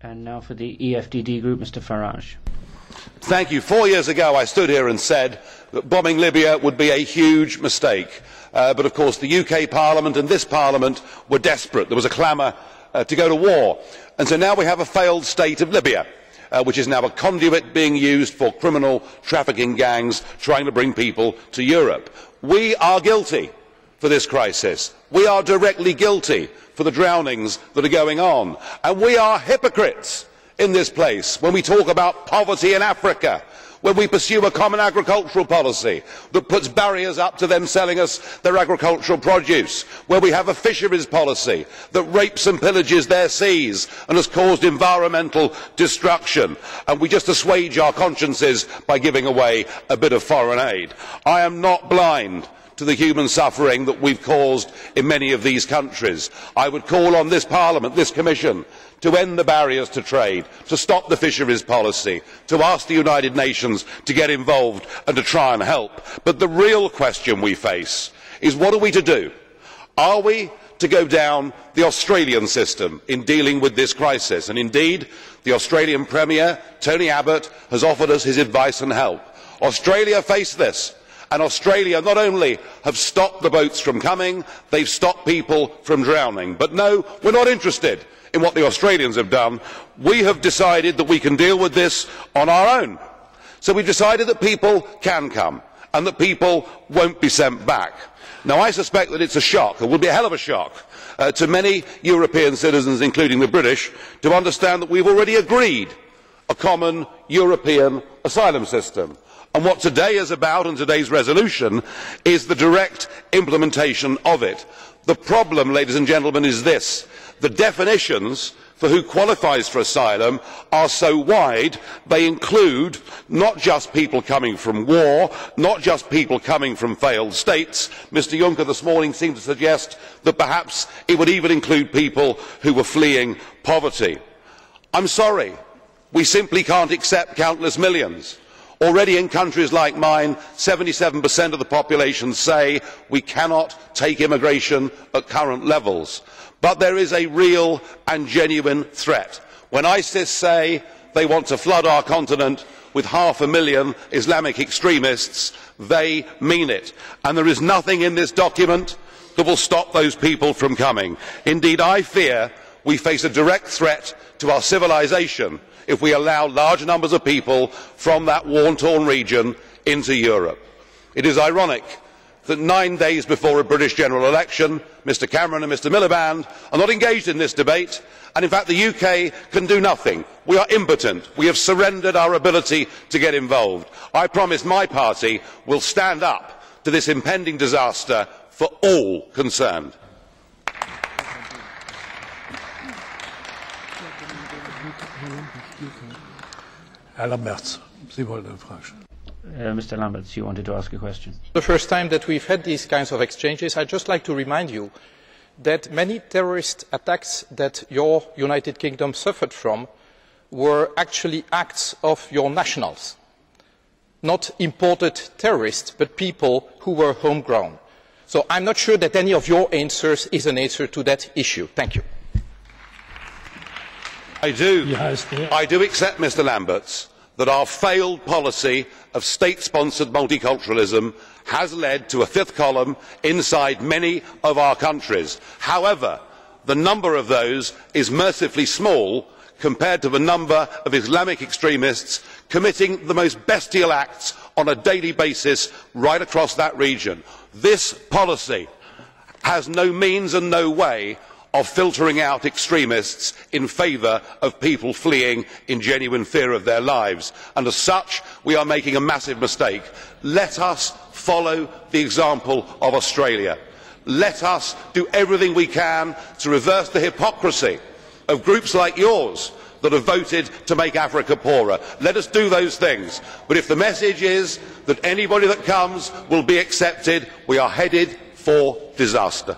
And now for the EFDD group, Mr. Farage. Thank you. 4 years ago I stood here and said that bombing Libya would be a huge mistake. But of course the UK Parliament and this Parliament were desperate. There was a clamour to go to war. And so now we have a failed state of Libya, which is now a conduit being used for criminal trafficking gangs trying to bring people to Europe. We are guilty for this crisis. We are directly guilty for the drownings that are going on. And we are hypocrites in this place when we talk about poverty in Africa, when we pursue a common agricultural policy that puts barriers up to them selling us their agricultural produce, where we have a fisheries policy that rapes and pillages their seas and has caused environmental destruction, and we just assuage our consciences by giving away a bit of foreign aid. I am not blind to the human suffering that we have caused in many of these countries. I would call on this Parliament, this Commission, to end the barriers to trade, to stop the fisheries policy, to ask the United Nations to get involved and to try and help. But the real question we face is, what are we to do? Are we to go down the Australian system in dealing with this crisis? And indeed, the Australian Premier, Tony Abbott, has offered us his advice and help. Australia faced this. And Australia not only have stopped the boats from coming, they have stopped people from drowning. But no, we are not interested in what the Australians have done. We have decided that we can deal with this on our own. So we have decided that people can come and that people will not be sent back. Now I suspect that it is a shock, or will be a hell of a shock, to many European citizens, including the British, to understand that we have already agreed a common European asylum system. And what today is about, and today's resolution, is the direct implementation of it. The problem, ladies and gentlemen, is this. The definitions for who qualifies for asylum are so wide, they include not just people coming from war, not just people coming from failed states. Mr Juncker this morning seemed to suggest that perhaps it would even include people who were fleeing poverty. I am sorry, we simply cannot accept countless millions. Already in countries like mine, 77% of the population say we cannot take immigration at current levels. But there is a real and genuine threat. When ISIS say they want to flood our continent with 500,000 Islamic extremists, they mean it. And there is nothing in this document that will stop those people from coming. Indeed, I fear we face a direct threat to our civilisation if we allow large numbers of people from that war-torn region into Europe. It is ironic that 9 days before a British general election, Mr Cameron and Mr Miliband are not engaged in this debate, and in fact the UK can do nothing. We are impotent. We have surrendered our ability to get involved. I promise my party will stand up to this impending disaster for all concerned. Mr Lamberts, you wanted to ask a question. The first time that we have had these kinds of exchanges, I would just like to remind you that many terrorist attacks that your United Kingdom suffered from were actually acts of your nationals, not imported terrorists, but people who were homegrown. So I am not sure that any of your answers is an answer to that issue. Thank you. I do accept, Mr Lamberts, that our failed policy of state-sponsored multiculturalism has led to a fifth column inside many of our countries. However, the number of those is mercifully small compared to the number of Islamic extremists committing the most bestial acts on a daily basis right across that region. This policy has no means and no way of filtering out extremists in favour of people fleeing in genuine fear of their lives, and as such we are making a massive mistake. Let us follow the example of Australia. Let us do everything we can to reverse the hypocrisy of groups like yours that have voted to make Africa poorer. Let us do those things. But if the message is that anybody that comes will be accepted, we are headed for disaster.